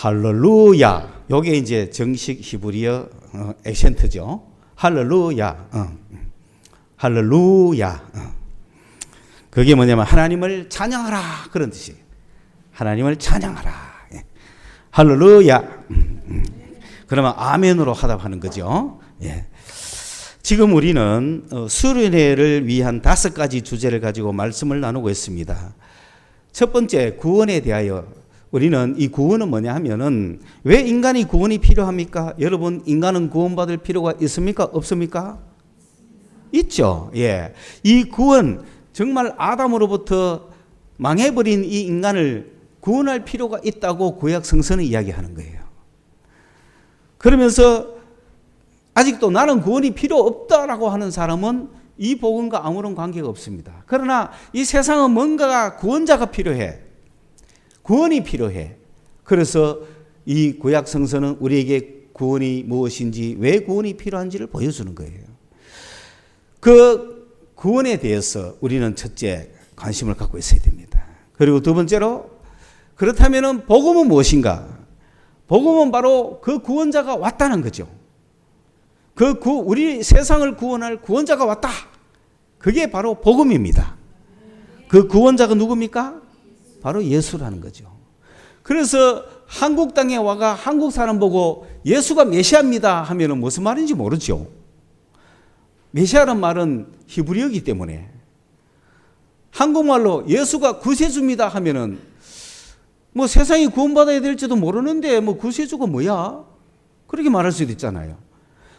할렐루야. 요게 이제 정식 히브리어 액센트죠. 할렐루야. 할렐루야. 그게 뭐냐면 하나님을 찬양하라 그런 뜻이에요. 하나님을 찬양하라. 할렐루야. 그러면 아멘으로 화답하는 거죠. 예. 지금 우리는 수련회를 위한 5가지 주제를 가지고 말씀을 나누고 있습니다. 첫 번째, 구원에 대하여 우리는 이 구원은 뭐냐 하면은 왜 인간이 구원이 필요합니까? 여러분, 인간은 구원받을 필요가 있습니까? 없습니까? 있죠. 예. 이 구원, 정말 아담으로부터 망해버린 이 인간을 구원할 필요가 있다고 구약 성서는 이야기하는 거예요. 그러면서 아직도 나는 구원이 필요 없다라고 하는 사람은 이 복음과 아무런 관계가 없습니다. 그러나 이 세상은 뭔가가 구원자가 필요해. 구원이 필요해. 그래서 이 구약 성서는 우리에게 구원이 무엇인지, 왜 구원이 필요한지를 보여주는 거예요. 그 구원에 대해서 우리는 첫째 관심을 갖고 있어야 됩니다. 그리고 두 번째로, 그렇다면 복음은 무엇인가? 복음은 바로 그 구원자가 왔다는 거죠. 우리 세상을 구원할 구원자가 왔다. 그게 바로 복음입니다. 그 구원자가 누굽니까? 바로 예수라는 거죠. 그래서 한국 땅에 와가 한국 사람 보고 예수가 메시아입니다 하면은 무슨 말인지 모르죠. 메시아란 말은 히브리어이기 때문에 한국말로 예수가 구세주입니다 하면은 뭐 세상이 구원받아야 될지도 모르는데 뭐 구세주가 뭐야? 그렇게 말할 수도 있잖아요.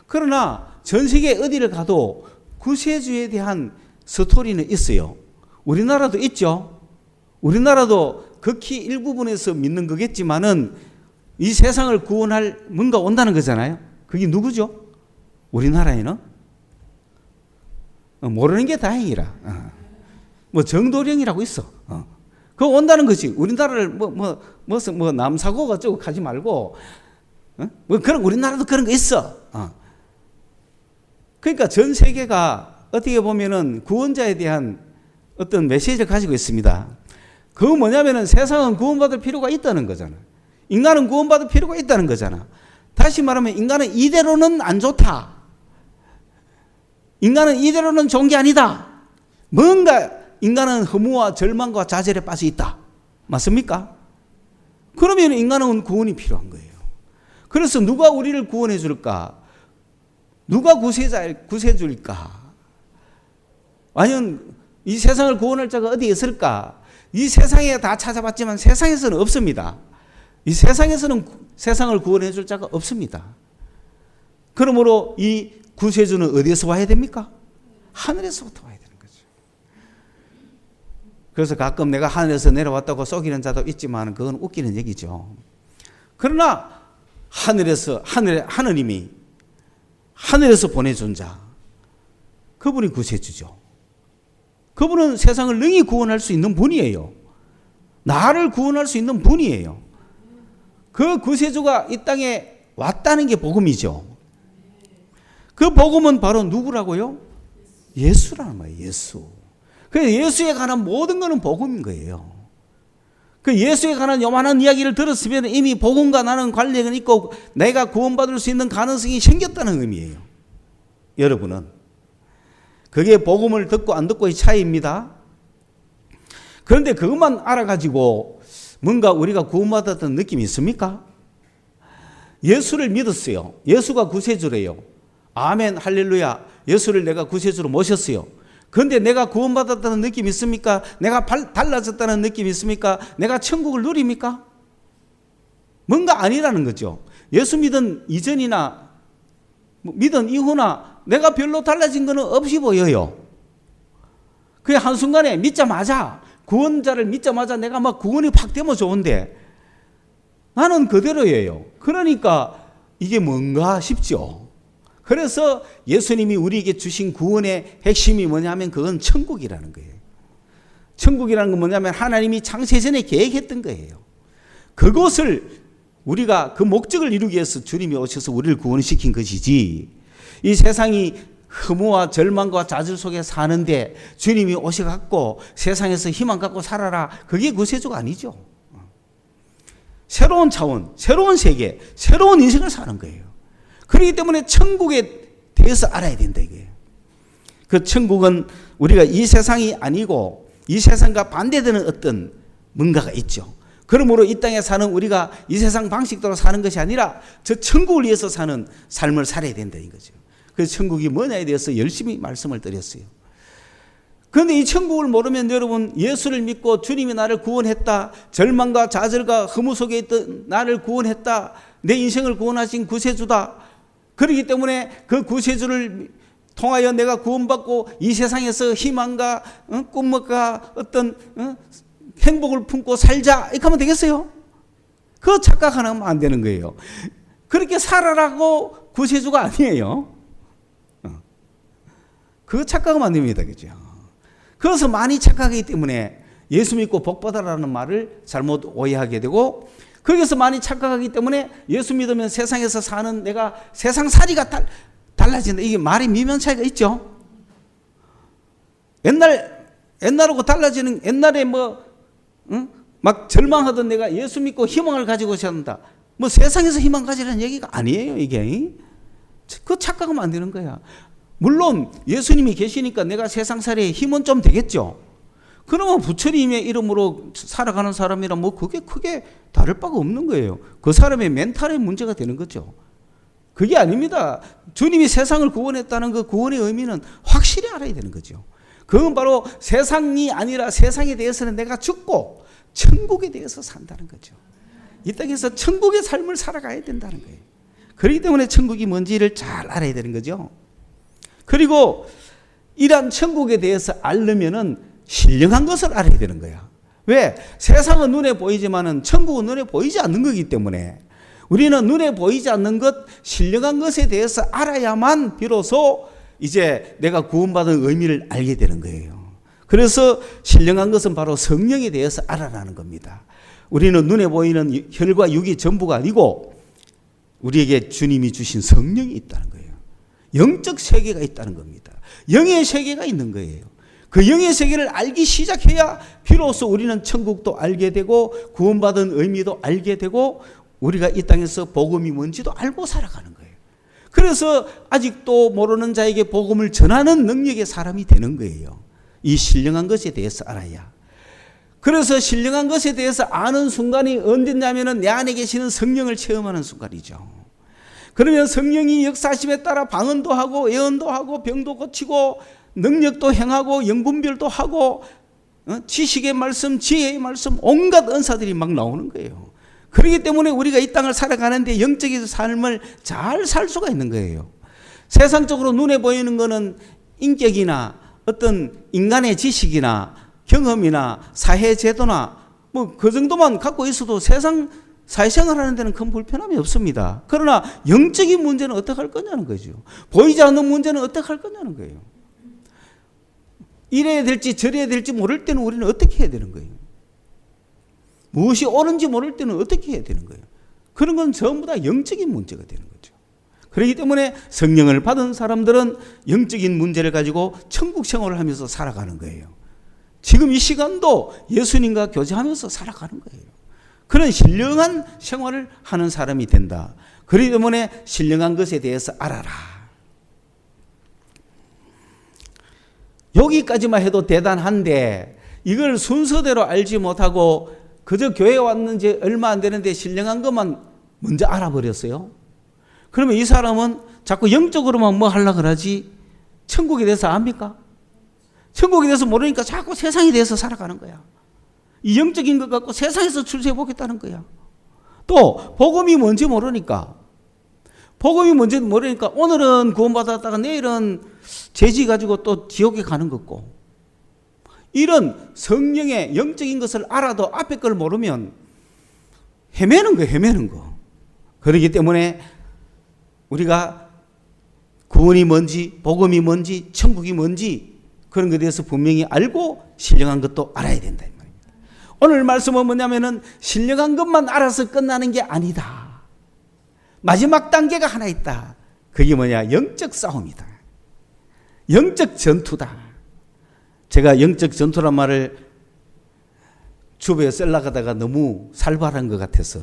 그러나 전 세계 어디를 가도 구세주에 대한 스토리는 있어요. 우리나라도 있죠. 우리나라도 극히 일부분에서 믿는 거겠지만은 이 세상을 구원할 뭔가 온다는 거잖아요. 그게 누구죠? 우리나라에는? 모르는 게 다행이라. 뭐 정도령이라고 있어. 그거 온다는 거지. 우리나라를 뭐 남사고가 어쩌고 가지 말고, 뭐 그런 우리나라도 그런 거 있어. 그러니까 전 세계가 어떻게 보면은 구원자에 대한 어떤 메시지를 가지고 있습니다. 그거 뭐냐면은 세상은 구원받을 필요가 있다는 거잖아. 인간은 구원받을 필요가 있다는 거잖아. 다시 말하면 인간은 이대로는 안 좋다. 인간은 이대로는 좋은 게 아니다. 뭔가 인간은 허무와 절망과 좌절에 빠져 있다. 맞습니까? 그러면 인간은 구원이 필요한 거예요. 그래서 누가 우리를 구원해 줄까? 누가 구세주일까? 과연 이 세상을 구원할 자가 어디 있을까? 이 세상에 다 찾아봤지만 세상에서는 없습니다. 이 세상에서는 세상을 구원해 줄 자가 없습니다. 그러므로 이 구세주는 어디에서 와야 됩니까? 하늘에서부터 와야 되는 거죠. 그래서 가끔 내가 하늘에서 내려왔다고 속이는 자도 있지만 그건 웃기는 얘기죠. 그러나 하느님이 하늘에서 보내준 자, 그분이 구세주죠. 그분은 세상을 능히 구원할 수 있는 분이에요. 나를 구원할 수 있는 분이에요. 그 구세주가 이 땅에 왔다는 게 복음이죠. 그 복음은 바로 누구라고요? 예수라는 거예요. 예수. 그래서 예수에 관한 모든 것은 복음인 거예요. 그 예수에 관한 요만한 이야기를 들었으면 이미 복음과 나는 관련이 있고 내가 구원받을 수 있는 가능성이 생겼다는 의미예요. 여러분은 그게 복음을 듣고 안 듣고의 차이입니다. 그런데 그것만 알아가지고 뭔가 우리가 구원받았던 느낌이 있습니까? 예수를 믿었어요. 예수가 구세주래요. 아멘, 할렐루야. 예수를 내가 구세주로 모셨어요. 그런데 내가 구원받았다는 느낌이 있습니까? 내가 달라졌다는 느낌이 있습니까? 내가 천국을 누립니까? 뭔가 아니라는 거죠. 예수 믿은 이전이나 믿은 이후나 내가 별로 달라진 것은 없이 보여요. 그게 한순간에 믿자마자, 구원자를 믿자마자 내가 막 구원이 팍 되면 좋은데 나는 그대로예요. 그러니까 이게 뭔가 싶죠. 그래서 예수님이 우리에게 주신 구원의 핵심이 뭐냐면 그건 천국이라는 거예요. 천국이라는 건 뭐냐면 하나님이 창세전에 계획했던 거예요. 그것을 우리가 그 목적을 이루기 위해서 주님이 오셔서 우리를 구원시킨 것이지, 이 세상이 허무와 절망과 좌절 속에 사는데 주님이 오셔갖고 세상에서 희망 갖고 살아라, 그게 구세주가 아니죠. 새로운 차원, 새로운 세계, 새로운 인생을 사는 거예요. 그렇기 때문에 천국에 대해서 알아야 된다 이거예요. 그 천국은 우리가 이 세상이 아니고 이 세상과 반대되는 어떤 뭔가가 있죠. 그러므로 이 땅에 사는 우리가 이 세상 방식대로 사는 것이 아니라 저 천국을 위해서 사는 삶을 살아야 된다 이거죠. 그래서 천국이 뭐냐에 대해서 열심히 말씀을 드렸어요. 그런데 이 천국을 모르면 여러분 예수를 믿고 주님이 나를 구원했다. 절망과 좌절과 허무 속에 있던 나를 구원했다. 내 인생을 구원하신 구세주다. 그렇기 때문에 그 구세주를 통하여 내가 구원받고 이 세상에서 희망과 꿈과 어떤 행복을 품고 살자 이렇게 하면 되겠어요? 그거 착각하면 안 되는 거예요. 그렇게 살아라고 구세주가 아니에요. 그거 착각하면 안 됩니다. 그죠? 그래서 많이 착각하기 때문에 예수 믿고 복 받아라는 말을 잘못 오해하게 되고 거기서 많이 착각하기 때문에 예수 믿으면 세상에서 사는 내가 세상살이가 달라진다. 이게 말이 미묘한 차이가 있죠. 옛날하고 달라지는 옛날에 막 절망하던 내가 예수 믿고 희망을 가지고 산다. 세상에서 희망 가지라는 얘기가 아니에요, 이게. 그거 착각하면 안 되는 거야. 물론 예수님이 계시니까 내가 세상살이에 힘은 좀 되겠죠. 그러면 부처님의 이름으로 살아가는 사람이랑 그게 크게 다를 바가 없는 거예요. 그 사람의 멘탈의 문제가 되는 거죠. 그게 아닙니다. 주님이 세상을 구원했다는 그 구원의 의미는 확실히 알아야 되는 거죠. 그건 바로 세상이 아니라 세상에 대해서는 내가 죽고 천국에 대해서 산다는 거죠. 이 땅에서 천국의 삶을 살아가야 된다는 거예요. 그렇기 때문에 천국이 뭔지를 잘 알아야 되는 거죠. 그리고 이러한 천국에 대해서 알려면은 신령한 것을 알아야 되는 거야. 왜? 세상은 눈에 보이지만은 천국은 눈에 보이지 않는 거기 때문에 우리는 눈에 보이지 않는 것, 신령한 것에 대해서 알아야만 비로소 이제 내가 구원받은 의미를 알게 되는 거예요. 그래서 신령한 것은 바로 성령에 대해서 알아라는 겁니다. 우리는 눈에 보이는 혈과 육이 전부가 아니고 우리에게 주님이 주신 성령이 있다는 거예요. 영적 세계가 있다는 겁니다. 영의 세계가 있는 거예요. 그 영의 세계를 알기 시작해야 비로소 우리는 천국도 알게 되고 구원받은 의미도 알게 되고 우리가 이 땅에서 복음이 뭔지도 알고 살아가는 거예요. 그래서 아직도 모르는 자에게 복음을 전하는 능력의 사람이 되는 거예요. 이 신령한 것에 대해서 알아야. 그래서 신령한 것에 대해서 아는 순간이 언제냐면은 내 안에 계시는 성령을 체험하는 순간이죠. 그러면 성령이 역사심에 따라 방언도 하고 예언도 하고 병도 고치고 능력도 행하고 영분별도 하고 지식의 말씀, 지혜의 말씀 온갖 은사들이 막 나오는 거예요. 그렇기 때문에 우리가 이 땅을 살아가는데 영적인 삶을 잘 살 수가 있는 거예요. 세상적으로 눈에 보이는 거는 인격이나 어떤 인간의 지식이나 경험이나 사회제도나 그 정도만 갖고 있어도 세상 사회생활하는 데는 큰 불편함이 없습니다. 그러나 영적인 문제는 어떻게 할 거냐는 거죠. 보이지 않는 문제는 어떻게 할 거냐는 거예요. 이래야 될지 저래야 될지 모를 때는 우리는 어떻게 해야 되는 거예요. 무엇이 옳은지 모를 때는 어떻게 해야 되는 거예요. 그런 건 전부 다 영적인 문제가 되는 거죠. 그렇기 때문에 성령을 받은 사람들은 영적인 문제를 가지고 천국 생활을 하면서 살아가는 거예요. 지금 이 시간도 예수님과 교제하면서 살아가는 거예요. 그런 신령한 생활을 하는 사람이 된다. 그렇기 때문에 신령한 것에 대해서 알아라. 여기까지만 해도 대단한데 이걸 순서대로 알지 못하고 그저 교회 왔는지 얼마 안 되는데 신령한 것만 먼저 알아버렸어요. 그러면 이 사람은 자꾸 영적으로만 뭐 하려고 그러지 천국에 대해서 압니까? 천국에 대해서 모르니까 자꾸 세상에 대해서 살아가는 거야. 이 영적인 것 갖고 세상에서 출세해 보겠다는 거야. 또 복음이 뭔지 모르니까 오늘은 구원받았다가 내일은 죄지 가지고 또 지옥에 가는 거고 이런 성령의 영적인 것을 알아도 앞에 걸 모르면 헤매는 거. 그렇기 때문에 우리가 구원이 뭔지 복음이 뭔지 천국이 뭔지 그런 것에 대해서 분명히 알고 신령한 것도 알아야 된다 이 말입니다. 오늘 말씀은 뭐냐면은 신령한 것만 알아서 끝나는 게 아니다. 마지막 단계가 하나 있다. 그게 뭐냐? 영적 싸움이다. 영적 전투다. 제가 영적 전투란 말을 주변에 쓰려고 하다가 너무 살벌한 것 같아서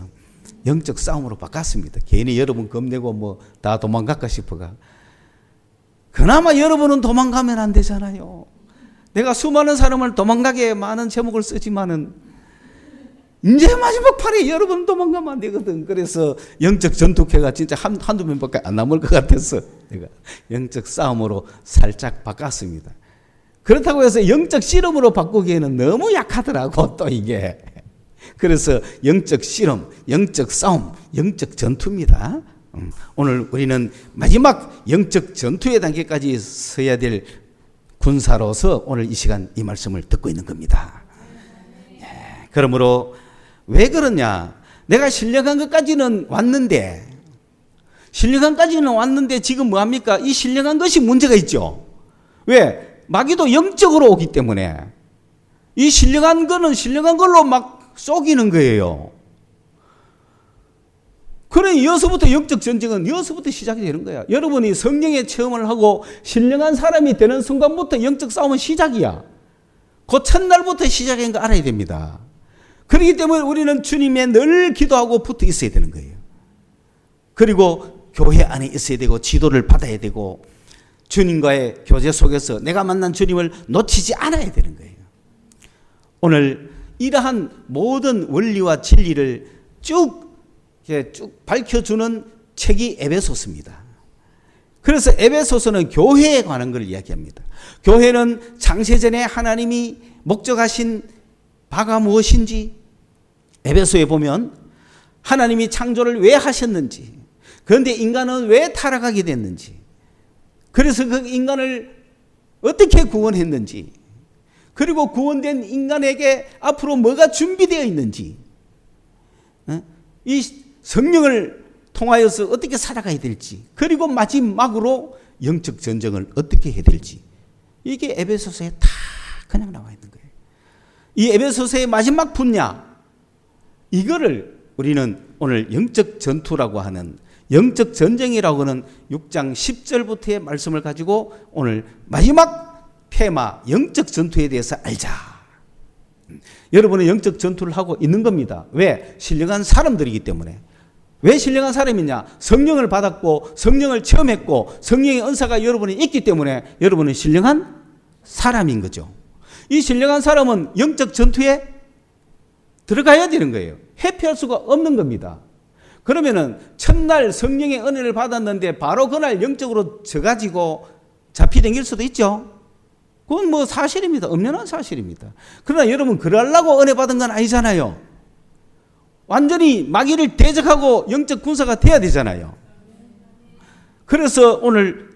영적 싸움으로 바꿨습니다. 괜히 여러분 겁내고 뭐 다 도망갈까 싶어가. 그나마 여러분은 도망가면 안 되잖아요. 내가 수많은 사람을 도망가게 많은 제목을 쓰지만은 이제 마지막 판에 여러분 도망가면 안 되거든. 그래서 영적 전투캐가 진짜 한두 명밖에 안 남을 것 같아서 내가 영적 싸움으로 살짝 바꿨습니다. 그렇다고 해서 영적 실험으로 바꾸기에는 너무 약하더라고 또 이게. 그래서 영적 실험, 영적 싸움, 영적 전투입니다. 오늘 우리는 마지막 영적 전투의 단계까지 서야 될 군사로서 오늘 이 시간 이 말씀을 듣고 있는 겁니다. 그러므로 왜 그러냐? 내가 신령한 것까지는 왔는데 지금 뭐합니까? 이 신령한 것이 문제가 있죠. 왜? 마귀도 영적으로 오기 때문에 이 신령한 거는 신령한 걸로 막 쏘기는 거예요. 그래 여기서부터 영적 전쟁은 여기서부터 시작이 되는 거야. 여러분이 성령의 체험을 하고 신령한 사람이 되는 순간부터 영적 싸움은 시작이야. 그 첫날부터 시작인 거 알아야 됩니다. 그렇기 때문에 우리는 주님에 늘 기도하고 붙어 있어야 되는 거예요. 그리고 교회 안에 있어야 되고 지도를 받아야 되고 주님과의 교제 속에서 내가 만난 주님을 놓치지 않아야 되는 거예요. 오늘 이러한 모든 원리와 진리를 쭉 밝혀주는 책이 에베소서입니다. 그래서 에베소서는 교회에 관한 걸 이야기합니다. 교회는 창세전에 하나님이 목적하신 바가 무엇인지 에베소에 보면 하나님이 창조를 왜 하셨는지, 그런데 인간은 왜 타락하게 됐는지, 그래서 그 인간을 어떻게 구원했는지, 그리고 구원된 인간에게 앞으로 뭐가 준비되어 있는지, 이 성령을 통하여서 어떻게 살아가야 될지, 그리고 마지막으로 영적 전쟁을 어떻게 해야 될지, 이게 에베소서에 다 그냥 나와 있는 거예요. 이 에베소서의 마지막 분야, 이거를 우리는 오늘 영적 전투라고 하는, 영적 전쟁이라고 하는 6장 10절부터의 말씀을 가지고 오늘 마지막 테마 영적 전투에 대해서 알자. 여러분은 영적 전투를 하고 있는 겁니다. 왜? 신령한 사람들이기 때문에. 왜 신령한 사람이냐? 성령을 받았고 성령을 체험했고 성령의 은사가 여러분에 있기 때문에 여러분은 신령한 사람인 거죠. 이 신령한 사람은 영적 전투에 들어가야 되는 거예요. 회피할 수가 없는 겁니다. 그러면은 첫날 성령의 은혜를 받았는데 바로 그날 영적으로 져가지고 잡히댕길 수도 있죠. 그건 뭐 사실입니다. 엄연한 사실입니다. 그러나 여러분 그러려고 은혜 받은 건 아니잖아요. 완전히 마귀를 대적하고 영적 군사가 돼야 되잖아요. 그래서 오늘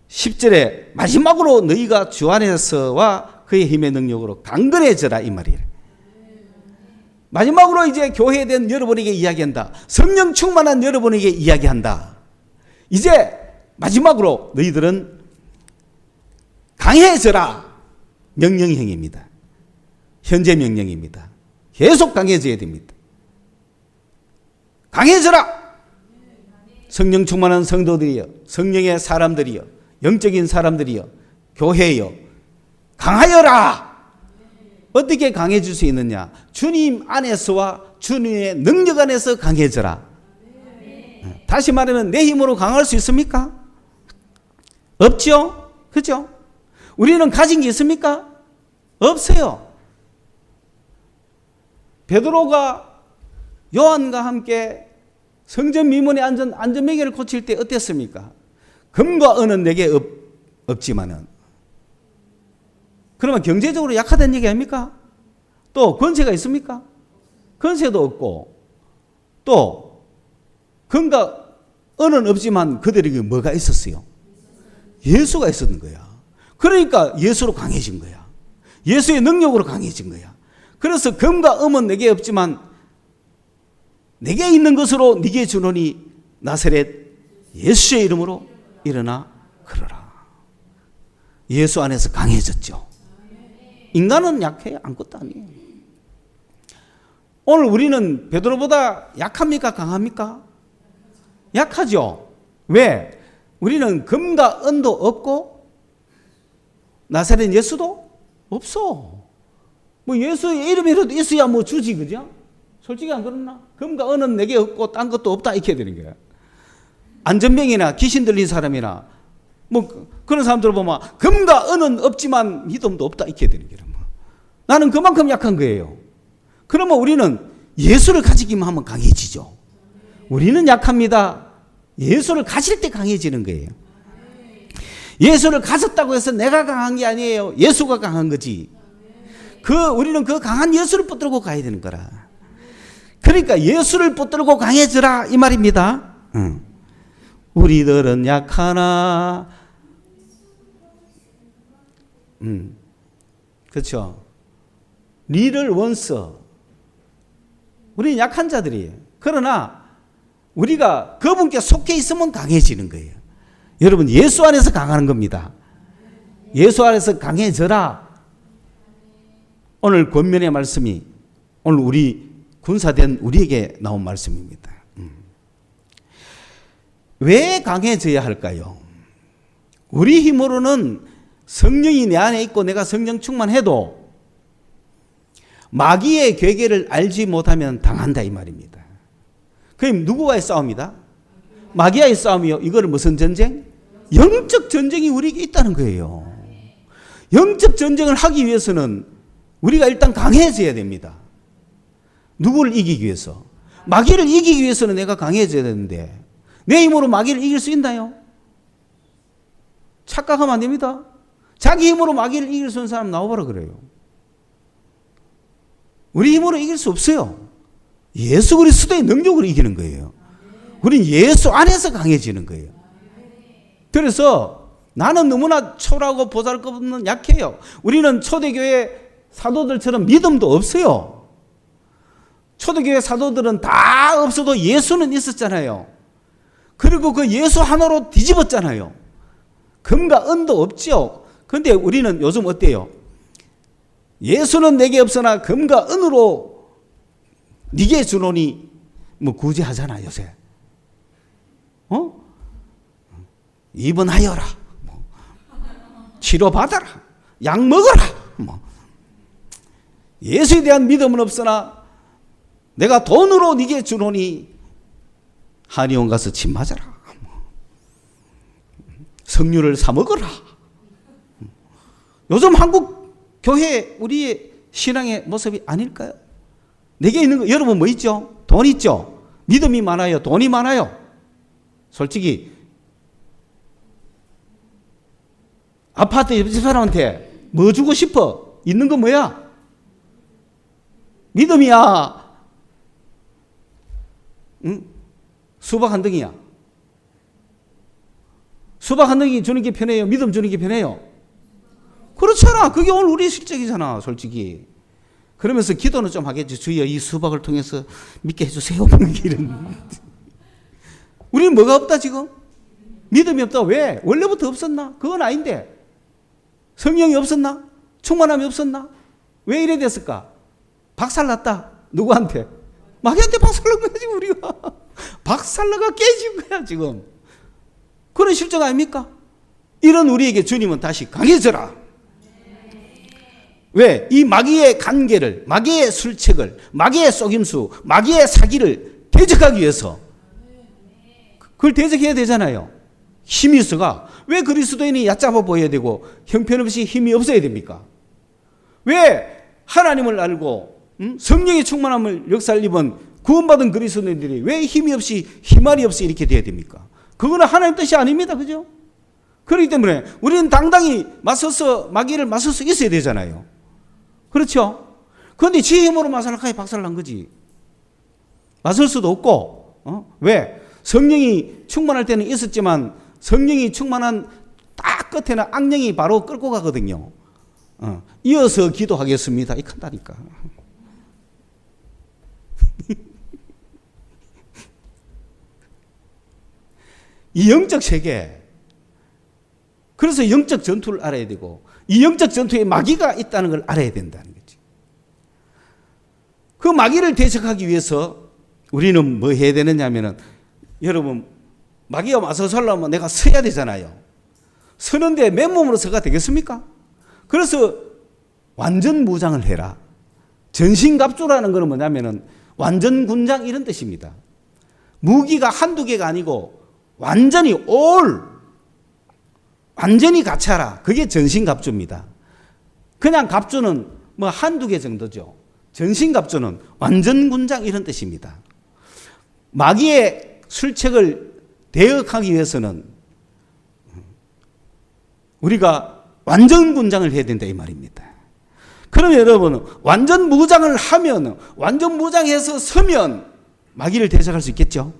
10절에 마지막으로 너희가 주 안에서와 그의 힘의 능력으로 강건해져라 이 말이에요. 마지막으로 이제 교회에 대한 여러분에게 이야기한다. 성령 충만한 여러분에게 이야기한다. 이제 마지막으로 너희들은 강해져라. 명령형입니다. 현재 명령입니다. 계속 강해져야 됩니다. 강해져라. 성령 충만한 성도들이여, 성령의 사람들이여, 영적인 사람들이여, 교회여, 강하여라. 어떻게 강해질 수 있느냐? 주님 안에서와 주님의 능력 안에서 강해져라. 다시 말하면 내 힘으로 강할 수 있습니까? 없죠? 그죠? 우리는 가진 게 있습니까? 없어요. 베드로가 요한과 함께 성전 미문의 안전매개를 고칠 때 어땠습니까? 금과 은은 내게 없지만은. 그러면 경제적으로 약하다는 얘기 아닙니까? 또 권세가 있습니까? 권세도 없고, 또 금과 은은 없지만 그들에게 뭐가 있었어요? 예수가 있었는 거야. 그러니까 예수로 강해진 거야. 예수의 능력으로 강해진 거야. 그래서 금과 은은 내게 없지만 내게 있는 것으로 네게 주노니 나사렛 예수의 이름으로 일어나 걸어라. 예수 안에서 강해졌죠. 인간은 약해요. 아무것도 아니에요. 오늘 우리는 베드로보다 약합니까? 강합니까? 약하죠. 왜? 우리는 금과 은도 없고 나사렛 예수도 없어. 뭐 예수의 이름이라도 있어야 뭐 주지, 그죠? 솔직히 안 그렇나? 금과 은은 내게 없고 딴 것도 없다 이렇게 되는 거야. 안전병이나 귀신 들린 사람이나 뭐 그런 사람들 보면 금과 은은 없지만 믿음도 없다 이렇게 되는 거야. 나는 그만큼 약한 거예요. 그러면 우리는 예수를 가지기만 하면 강해지죠. 우리는 약합니다. 예수를 가질 때 강해지는 거예요. 예수를 가졌다고 해서 내가 강한 게 아니에요. 예수가 강한 거지. 우리는 그 강한 예수를 붙들고 가야 되는 거라. 그러니까 예수를 붙들고 강해져라 이 말입니다. 우리들은 약하나, 그렇죠. 리를 원서. 우리는 약한 자들이에요. 그러나 우리가 그분께 속해 있으면 강해지는 거예요. 여러분, 예수 안에서 강하는 겁니다. 예수 안에서 강해져라. 오늘 권면의 말씀이 오늘 우리 군사된 우리에게 나온 말씀입니다. 왜 강해져야 할까요? 우리 힘으로는 성령이 내 안에 있고 내가 성령 충만해도 마귀의 괴계를 알지 못하면 당한다 이 말입니다. 그럼 누구와의 싸움이다? 마귀와의 싸움이요. 이거는 무슨 전쟁? 영적 전쟁이 우리에게 있다는 거예요. 영적 전쟁을 하기 위해서는 우리가 일단 강해져야 됩니다. 누구를 이기기 위해서? 마귀를 이기기 위해서는 내가 강해져야 되는데 내 힘으로 마귀를 이길 수 있나요? 착각하면 안 됩니다. 자기 힘으로 마귀를 이길 수 있는 사람 나와봐라 그래요. 우리 힘으로 이길 수 없어요. 예수 그리스도의 능력으로 이기는 거예요. 우린 예수 안에서 강해지는 거예요. 그래서 나는 너무나 초라하고 보잘것없는 약해요. 우리는 초대교회 사도들처럼 믿음도 없어요. 초대교회 사도들은 다 없어도 예수는 있었잖아요. 그리고 그 예수 하나로 뒤집었잖아요. 금과 은도 없죠. 그런데 우리는 요즘 어때요? 예수는 내게 없으나 금과 은으로 네게 주노니 뭐 구제하잖아 요새. 입원하여라, 치료받아라, 약 먹어라. 예수에 대한 믿음은 없으나 내가 돈으로 네게 주노니 한의원 가서 침 맞아라, 석류를 사 먹어라. 요즘 한국 교회 우리의 신앙의 모습이 아닐까요? 내게 있는 거 여러분 뭐 있죠? 돈 있죠? 믿음이 많아요? 돈이 많아요? 솔직히 아파트 옆집 사람한테 뭐 주고 싶어? 있는 거 뭐야? 믿음이야? 응? 수박 한 덩이야? 수박 한 덩이 주는 게 편해요? 믿음 주는 게 편해요? 그렇잖아. 그게 오늘 우리의 실적이잖아 솔직히. 그러면서 기도는 좀 하겠지. 주여 이 수박을 통해서 믿게 해주세요. 이런. 우리는 뭐가 없다 지금? 믿음이 없다. 왜? 원래부터 없었나? 그건 아닌데. 성령이 없었나? 충만함이 없었나? 왜 이래 됐을까? 박살났다. 누구한테? 마귀한테 박살난 거야 지금 우리가. 박살나가 깨진 거야 지금. 그런 실적 아닙니까? 이런 우리에게 주님은 다시 강해져라. 왜? 이 마귀의 간계를, 마귀의 술책을, 마귀의 속임수, 마귀의 사기를 대적하기 위해서 그걸 대적해야 되잖아요. 힘이 있어가. 왜 그리스도인이 얕잡아 보여야 되고 형편없이 힘이 없어야 됩니까? 왜 하나님을 알고 성령의 충만함을 역사를 입은 구원받은 그리스도인들이 왜 힘이 없이 힘알이 없이 이렇게 돼야 됩니까? 그거는 하나님 뜻이 아닙니다. 그죠? 그렇기 때문에 우리는 당당히 맞서서 마귀를 맞설 수 있어야 되잖아요. 그렇죠? 그런데 지 힘으로 마살락하게 박살난 거지. 맞설 수도 없고. 왜? 성령이 충만할 때는 있었지만 성령이 충만한 딱 끝에는 악령이 바로 끌고 가거든요. 이어서 기도하겠습니다. 이렇게 한다니까. 이 영적 세계. 그래서 영적 전투를 알아야 되고 이 영적 전투에 마귀가 있다는 걸 알아야 된다는 거지. 그 마귀를 대적하기 위해서 우리는 뭐 해야 되느냐 하면은 여러분 마귀가 맞서서 하려면 내가 서야 되잖아요. 서는데 맨몸으로 서가 되겠습니까? 그래서 완전 무장을 해라. 전신갑주라는 것은 뭐냐면은 완전 군장 이런 뜻입니다. 무기가 한두 개가 아니고 완전히 완전히 갖춰라. 그게 전신갑주입니다. 그냥 갑주는 뭐 한두 개 정도죠. 전신갑주는 완전 군장 이런 뜻입니다. 마귀의 술책을 대역하기 위해서는 우리가 완전 군장을 해야 된다 이 말입니다. 그러면 여러분 완전 무장을 하면, 완전 무장해서 서면 마귀를 대적할 수 있겠죠.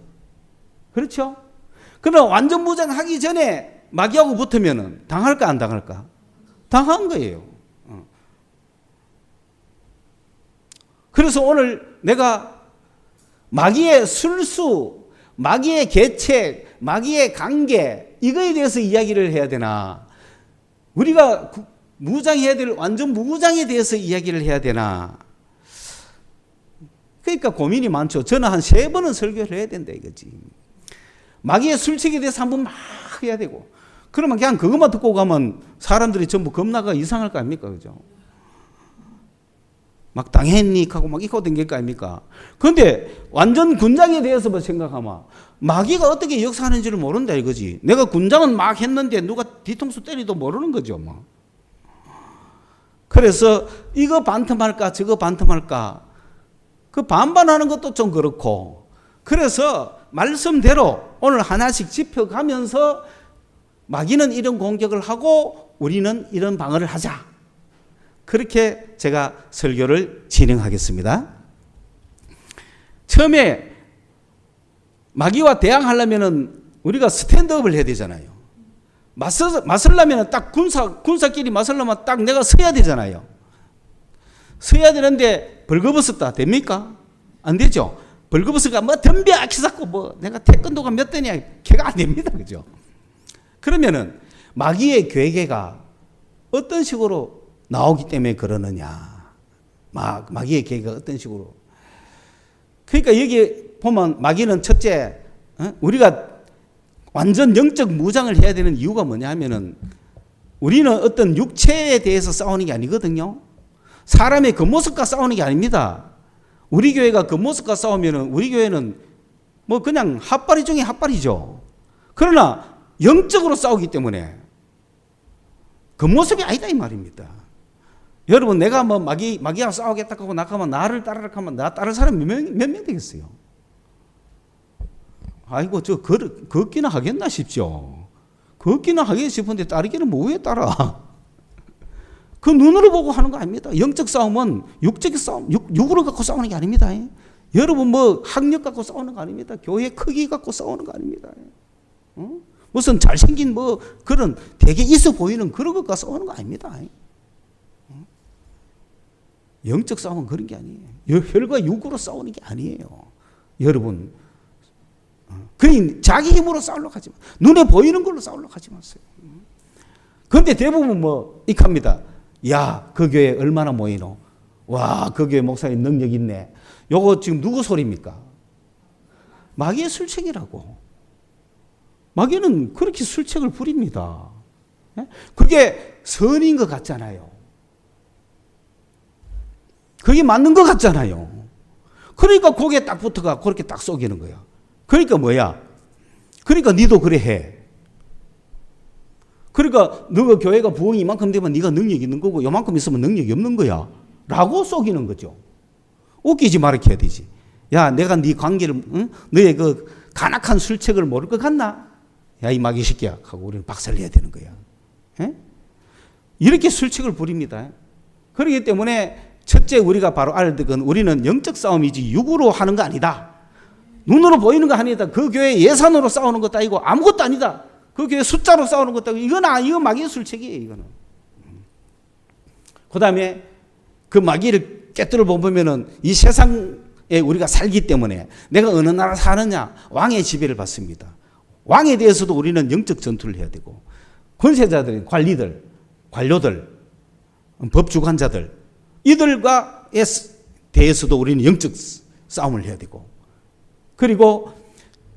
그렇죠? 그러나 완전 무장하기 전에 마귀하고 붙으면 당할까 안 당할까? 당한 거예요. 그래서 오늘 내가 마귀의 술수, 마귀의 계책, 마귀의 관계, 이거에 대해서 이야기를 해야 되나? 우리가 무장해야 될 완전 무장에 대해서 이야기를 해야 되나? 그러니까 고민이 많죠. 저는 한 3번은 설교를 해야 된다 이거지. 마귀의 술책에 대해서 한번 막 해야 되고, 그러면 그냥 그것만 듣고 가면 사람들이 전부 겁나가 이상할 거 아닙니까? 그죠? 막 당했니? 하고 막 이거 댕길 거 아닙니까? 그런데 완전 군장에 대해서 뭐 생각하면 마귀가 어떻게 역사하는지를 모른다 이거지. 내가 군장은 막 했는데 누가 뒤통수 때리도 모르는 거죠. 뭐. 그래서 이거 반틈할까 저거 반틈할까 그 반반하는 것도 좀 그렇고, 그래서 말씀대로 오늘 하나씩 짚어가면서 마귀는 이런 공격을 하고 우리는 이런 방어를 하자. 그렇게 제가 설교를 진행하겠습니다. 처음에 마귀와 대항하려면 우리가 스탠드업을 해야 되잖아요. 맞설려면 딱 군사끼리 맞설려면 딱 내가 서야 되잖아요. 서야 되는데 벌거벗었다 됩니까? 안 되죠. 벌거벗어가 뭐 덤벼 키사고 뭐 내가 태권도가 몇 대냐 걔가 안 됩니다. 그죠? 그러면은 마귀의 괴계가 어떤 식으로 나오기 때문에 그러느냐. 마귀의 계획가 어떤 식으로. 그러니까 여기 보면 마귀는 첫째, 우리가 완전 영적 무장을 해야 되는 이유가 뭐냐 하면은 우리는 어떤 육체에 대해서 싸우는 게 아니거든요. 사람의 겉모습과 싸우는 게 아닙니다. 우리 교회가 겉모습과 싸우면은 우리 교회는 뭐 그냥 핫바리 중에 핫바리죠. 그러나 영적으로 싸우기 때문에 겉모습이 아니다 이 말입니다. 여러분 내가 뭐 마귀랑 싸우겠다 하고 나가면 나를 따르라 하면 나 따를 사람이 몇 명 되겠어요? 아이고 저 걷기나 하겠나 싶죠. 걷기나 하겠 싶은데 따르기는 뭐에 따라? 그 눈으로 보고 하는 거 아닙니다. 영적 싸움은 육적인 싸움, 육으로 갖고 싸우는 게 아닙니다. 여러분 뭐 학력 갖고 싸우는 거 아닙니다. 교회 크기 갖고 싸우는 거 아닙니다. 무슨 잘생긴 뭐 그런 되게 있어 보이는 그런 것과 싸우는 거 아닙니다. 영적 싸움은 그런 게 아니에요. 혈과 육으로 싸우는 게 아니에요. 여러분, 그냥 자기 힘으로 싸우려고 하지 마. 눈에 보이는 걸로 싸우려고 하지 마세요. 그런데 대부분 뭐 익합니다. 야, 그 교회 얼마나 모이노? 와, 그 교회 목사님 능력 있네. 요거 지금 누구 소리입니까? 마귀의 술책이라고. 마귀는 그렇게 술책을 부립니다. 그게 선인 것 같잖아요. 그게 맞는 것 같잖아요. 그러니까 거기에 딱 붙어가 그렇게 딱 쏘기는 거야. 그러니까 뭐야? 그러니까 니도 그래 해. 그러니까 너가 교회가 부흥이 이만큼 되면 네가 능력이 있는 거고 요만큼 있으면 능력이 없는 거야. 라고 쏘기는 거죠. 웃기지 말게 해야 되지. 야, 내가 네 관계를, 너의 그 간악한 술책을 모를 것 같나? 야, 이 마귀 새끼야. 하고 우리는 박살내야 되는 거야. 에? 이렇게 술책을 부립니다. 그렇기 때문에 첫째 우리가 바로 알아야 될 건 우리는 영적 싸움이지 육으로 하는 거 아니다. 눈으로 보이는 거 아니다. 그 교회 예산으로 싸우는 것도 아니고 아무것도 아니다. 그 교회 숫자로 싸우는 것도 아니고 이건 마귀의 술책이에요. 이거는. 그 다음에 그 마귀를 깨뜨려 보면은 이 세상에 우리가 살기 때문에 내가 어느 나라 사느냐 왕의 지배를 받습니다. 왕에 대해서도 우리는 영적 전투를 해야 되고 권세자들, 관리들, 관료들, 법주관자들 이들과에 대해서도 우리는 영적 싸움을 해야 되고, 그리고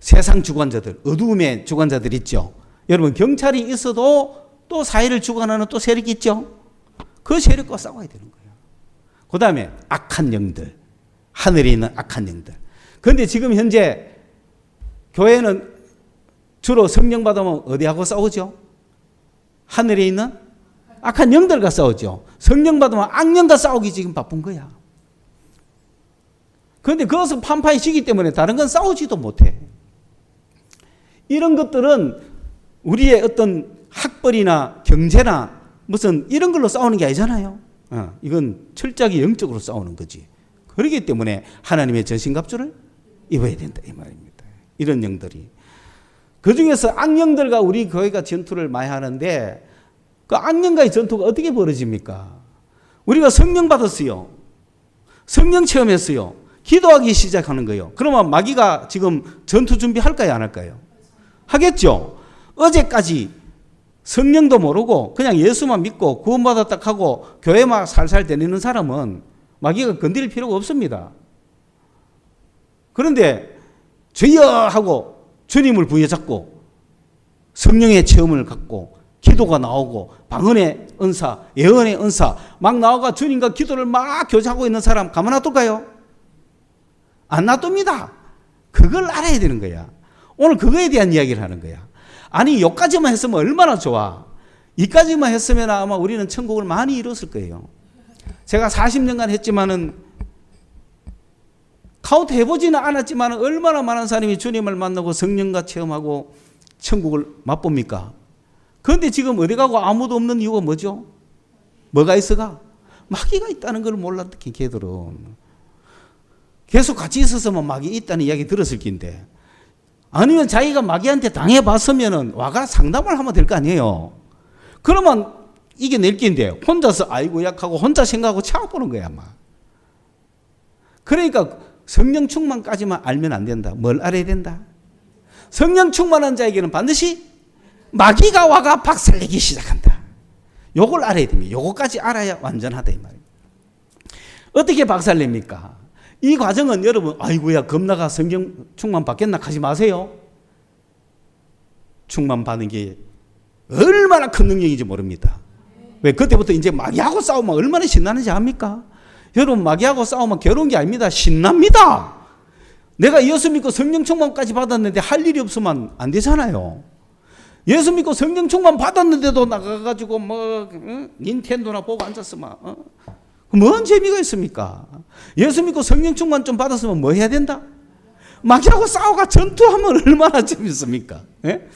세상 주관자들, 어두움의 주관자들 있죠. 여러분 경찰이 있어도 또 사회를 주관하는 또 세력이 있죠. 그 세력과 싸워야 되는 거예요. 그 다음에 악한 영들, 하늘에 있는 악한 영들. 그런데 지금 현재 교회는 주로 성령 받으면 어디하고 싸우죠? 하늘에 있는 악한 영들과 싸우죠. 성령 받으면 악령과 싸우기 지금 바쁜 거야. 그런데 그것은 판파의 시기 때문에 다른 건 싸우지도 못해. 이런 것들은 우리의 어떤 학벌이나 경제나 무슨 이런 걸로 싸우는 게 아니잖아요. 이건 철저하게 영적으로 싸우는 거지. 그렇기 때문에 하나님의 전신갑주를 입어야 된다 이 말입니다. 이런 영들이. 그중에서 악령들과 우리 교회가 전투를 많이 하는데 그 악령과의 전투가 어떻게 벌어집니까? 우리가 성령 받았어요. 성령 체험했어요. 기도하기 시작하는 거예요. 그러면 마귀가 지금 전투 준비할까요? 안 할까요? 하겠죠. 어제까지 성령도 모르고 그냥 예수만 믿고 구원받았다 하고 교회만 살살 다니는 사람은 마귀가 건드릴 필요가 없습니다. 그런데 주여 하고 주님을 부여잡고 성령의 체험을 갖고 기도가 나오고 방언의 은사, 예언의 은사 막 나와가 주님과 기도를 막 교제하고 있는 사람 가만 놔둘까요? 안 놔둡니다. 그걸 알아야 되는 거야. 오늘 그거에 대한 이야기를 하는 거야. 아니 여기까지만 했으면 얼마나 좋아. 이까지만 했으면 아마 우리는 천국을 많이 이뤘을 거예요. 제가 40년간 했지만은 카운트 해보지는 않았지만 얼마나 많은 사람이 주님을 만나고 성령과 체험하고 천국을 맛봅니까? 그런데 지금 어디 가고 아무도 없는 이유가 뭐죠? 뭐가 있어가? 마귀가 있다는 걸 몰랐던 걔들은. 계속 같이 있었으면 마귀 있다는 이야기 들었을 낀데 아니면 자기가 마귀한테 당해봤으면 와가 상담을 하면 될 거 아니에요. 그러면 이겨낼 낀데 혼자서 아이고 약하고 혼자 생각하고 참아보는 거야 아마. 그러니까 성령 충만까지만 알면 안 된다. 뭘 알아야 된다? 성령 충만한 자에게는 반드시 마귀가 와가 박살내기 시작한다. 요걸 알아야 됩니다. 요거까지 알아야 완전하다 이 말이에요. 어떻게 박살냅니까? 이 과정은 여러분 아이고야 겁나가 성령 충만 받겠나 하지 마세요. 충만 받는 게 얼마나 큰 능력인지 모릅니다. 왜 그때부터 이제 마귀하고 싸우면 얼마나 신나는지 압니까? 여러분 마귀하고 싸우면 괴로운 게 아닙니다. 신납니다. 내가 예수 믿고 성령 충만까지 받았는데 할 일이 없으면 안 되잖아요. 예수 믿고 성령 충만 받았는데도 나가가지고 뭐 닌텐도나 보고 앉았으면 뭔 재미가 있습니까? 예수 믿고 성령 충만 좀 받았으면 뭐 해야 된다? 마귀하고 싸우가 전투하면 얼마나 재밌습니까? 예?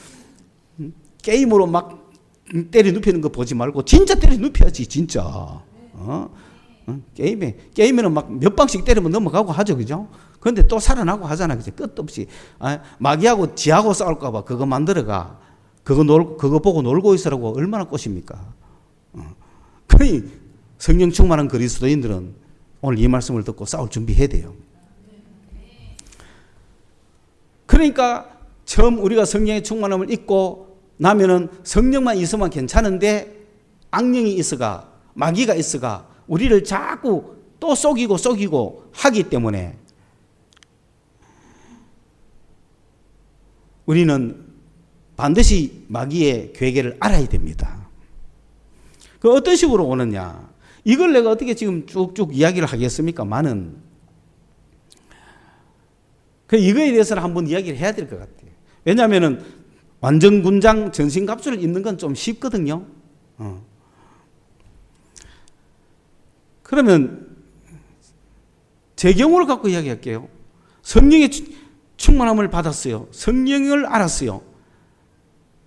게임으로 막 때려 눕히는 거 보지 말고 진짜 때려 눕혀야지 진짜. 게임에는 막 몇 방씩 때리면 넘어가고 하죠, 그죠? 그런데 또 살아나고 하잖아, 그죠? 끝도 없이. 마귀하고 지하고 싸울까봐 그거 만들어가. 그거 보고 놀고 있으라고 얼마나 꽃입니까? 그러니 성령 충만한 그리스도인들은 오늘 이 말씀을 듣고 싸울 준비해야 돼요. 그러니까 처음 우리가 성령의 충만함을 잊고 나면은 성령만 있으면 괜찮은데 악령이 있어가 마귀가 있어가 우리를 자꾸 또 속이고 하기 때문에 우리는 반드시 마귀의 괴계를 알아야 됩니다. 그 어떤 식으로 오느냐? 이걸 내가 어떻게 지금 쭉쭉 이야기를 하겠습니까? 이거에 대해서는 한번 이야기를 해야 될 것 같아요. 왜냐하면 완전 군장 전신갑주를 입는 건 좀 쉽거든요. 그러면 제 경우를 갖고 이야기할게요. 성령의 충만함을 받았어요. 성령을 알았어요.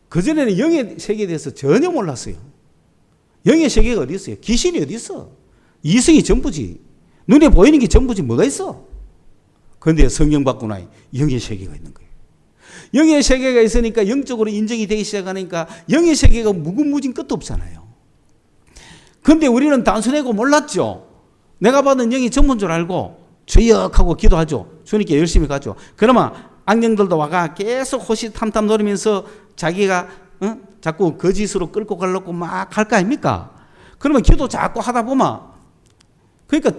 그전에는 영의 세계에 대해서 전혀 몰랐어요. 영의 세계가 어디 있어요? 귀신이 어디 있어? 이성이 전부지. 눈에 보이는 게 전부지 뭐가 있어? 그런데 성령 받고 나니 영의 세계가 있는 거예요. 영의 세계가 있으니까 영적으로 인정이 되기 시작하니까 영의 세계가 무궁무진 끝도 없잖아요. 그런데 우리는 단순하고 몰랐죠. 내가 받은 영이 전부인 줄 알고 주여 하고 기도하죠. 주님께 열심히 가죠. 그러면 악령들도 와가 계속 호시탐탐 노리면서 자기가 자꾸 거짓으로 끌고 가려고 막 할 거 아닙니까? 그러면 기도 자꾸 하다 보면 그러니까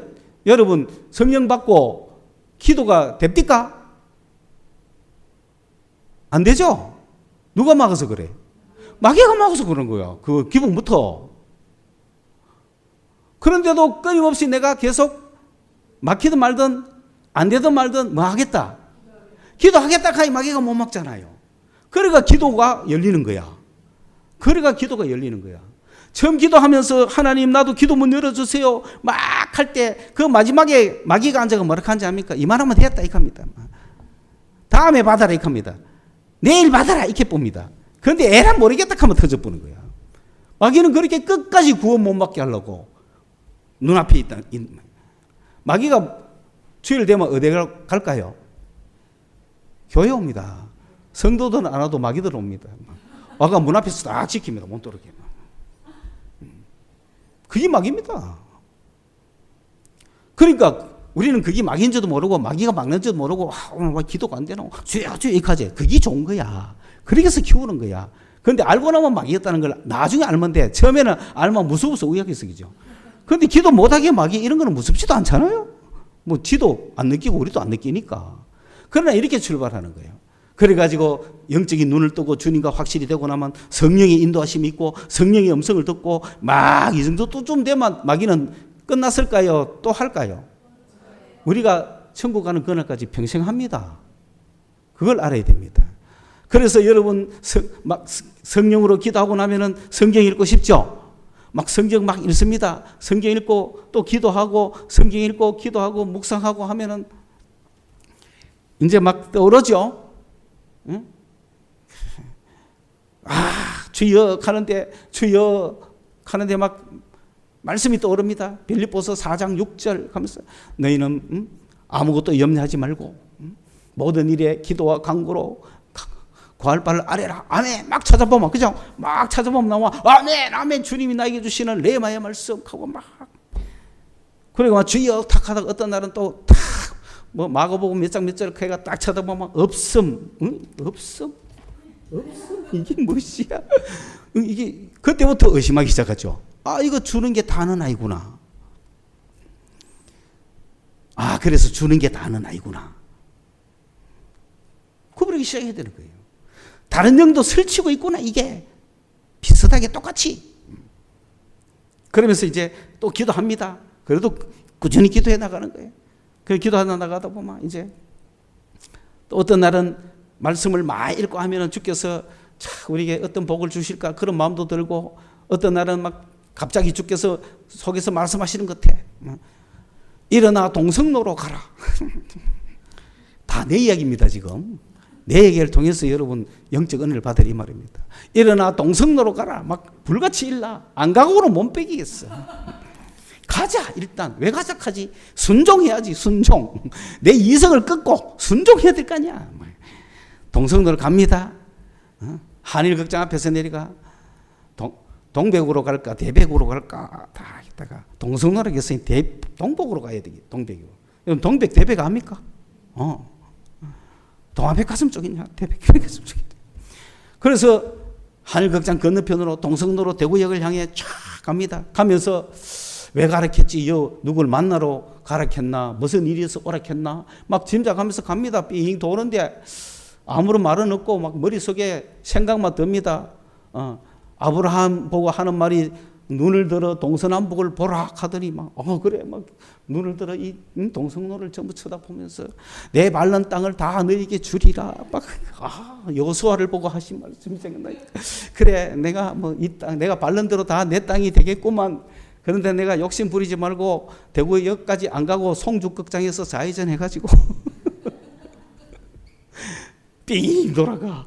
여러분 성령 받고 기도가 됩니까? 안 되죠? 누가 막아서 그래? 마귀가 막아서 그런 거야. 그 기분부터. 그런데도 끊임없이 내가 계속 막히든 말든 안 되든 말든 뭐 하겠다? 기도하겠다 하니 마귀가 못 막잖아요. 그러니까 기도가 열리는 거야. 그러니까 기도가 열리는 거야. 처음 기도하면서 하나님 나도 기도문 열어주세요. 막 할 때 그 마지막에 마귀가 앉아가 뭐라 하는지 압니까? 이만하면 됐다 이렇게 합니다. 다음에 받아라 이렇게 합니다. 내일 받아라 이렇게 봅니다. 그런데 에라 모르겠다 하면 터져보는 거야. 마귀는 그렇게 끝까지 구원 못 받게 하려고 눈앞에 있다. 마귀가 주일 되면 어디 갈까요? 교회 옵니다. 성도들은 안 와도 마귀들 옵니다. 와가 문 앞에서 다 지킵니다. 못 들어오게. 그게 마귀입니다. 그러니까 우리는 그게 마귀인지도 모르고 마귀가 막는지도 모르고 오늘 왜 기도가 안 되나? 주여 주여 이렇게 하지. 그게 좋은 거야. 그렇게 해서 키우는 거야. 그런데 알고 나면 마귀였다는 걸 나중에 알면 돼. 처음에는 알면 무서워서 의학이 쓰기죠. 그런데 기도 못하게 마귀 이런 거는 무섭지도 않잖아요. 뭐 지도 안 느끼고 우리도 안 느끼니까. 그러나 이렇게 출발하는 거예요. 그래가지고 영적인 눈을 뜨고 주님과 확실히 되고 나면 성령의 인도하심이 있고 성령의 음성을 듣고 막 이 정도 또 좀 되면 마귀는 끝났을까요? 또 할까요? 우리가 천국 가는 그날까지 평생 합니다. 그걸 알아야 됩니다. 그래서 여러분 막 성령으로 기도하고 나면은 성경 읽고 싶죠? 막 성경 막 읽습니다. 성경 읽고 또 기도하고 성경 읽고 기도하고 묵상하고 하면은 이제 막 떠오르죠? 응? 주여 하는데 주여 하는데 막 말씀이 떠오릅니다. 빌립보서 4장 6절 하면서 너희는 아무것도 염려하지 말고 모든 일에 기도와 간구로 구할 바를 아뢰라. 아멘. 막 찾아보면 그죠? 막 찾아보면 나와 아멘 아멘 주님이 나에게 주시는 레마의 말씀 하고 막 그리고 막 주여 탁 하다가 어떤 날은 또 탁 뭐 마가복음 몇 장 몇 절 그가 딱 쳐다보면 없음, 응? 없음, 이게 무엇이야? 이게 그때부터 의심하기 시작하죠. 이거 주는 게 다는 아니구나. 그래서 주는 게 다는 아니구나. 구분하기 시작해야 되는 거예요. 다른 영도 설치고 있구나. 이게 비슷하게 똑같이. 그러면서 이제 또 기도합니다. 그래도 꾸준히 기도해 나가는 거예요. 그 기도하다 나가다 보면 이제 또 어떤 날은 말씀을 많이 읽고 하면은 주께서 우리에게 어떤 복을 주실까 그런 마음도 들고 어떤 날은 막 갑자기 주께서 속에서 말씀하시는 것 같아. 일어나 동성로로 가라. 다 내 이야기입니다 지금. 내 얘기를 통해서 여러분 영적 은혜를 받으리 이 말입니다. 일어나 동성로로 가라. 막 불같이 일나. 안 가고는 못 빼기겠어. 가자 일단. 왜 가자 하지? 순종해야지 순종. 내 이성을 끊고 순종해야 될 거 아니야. 동성로로 갑니다. 한일극장 앞에서 내려가. 동백으로 갈까 대백으로 갈까 다 있다가 동성로로 했으니 동백으로 가야 되겠. 동백으로. 여러분 동백 대백 압니까? 동아백화점 쪽이냐 대백화점 쪽이냐. 그래서 한일극장 건너편으로 동성로로 대구역을 향해 쫙 갑니다. 가면서 왜 가르쳤지? 누굴 만나러 가르쳤나? 무슨 일이 있어 오락했나? 막 짐작하면서 갑니다. 삥 도는데 아무런 말은 없고 막 머릿속에 생각만 듭니다. 아브라함 보고 하는 말이 눈을 들어 동서남북을 보라 하더니 막 그래 막 눈을 들어 이 동성로를 전부 쳐다보면서 내 밟는 땅을 다 너에게 주리라. 막 여호수아를 보고 하신 말씀이 생각나. 그래 내가 뭐 이 땅 내가 밟는 대로 다 내 땅이 되겠구만. 그런데 내가 욕심 부리지 말고 대구역까지 안 가고 송주극장에서 좌회전 해가지고 삥 돌아가.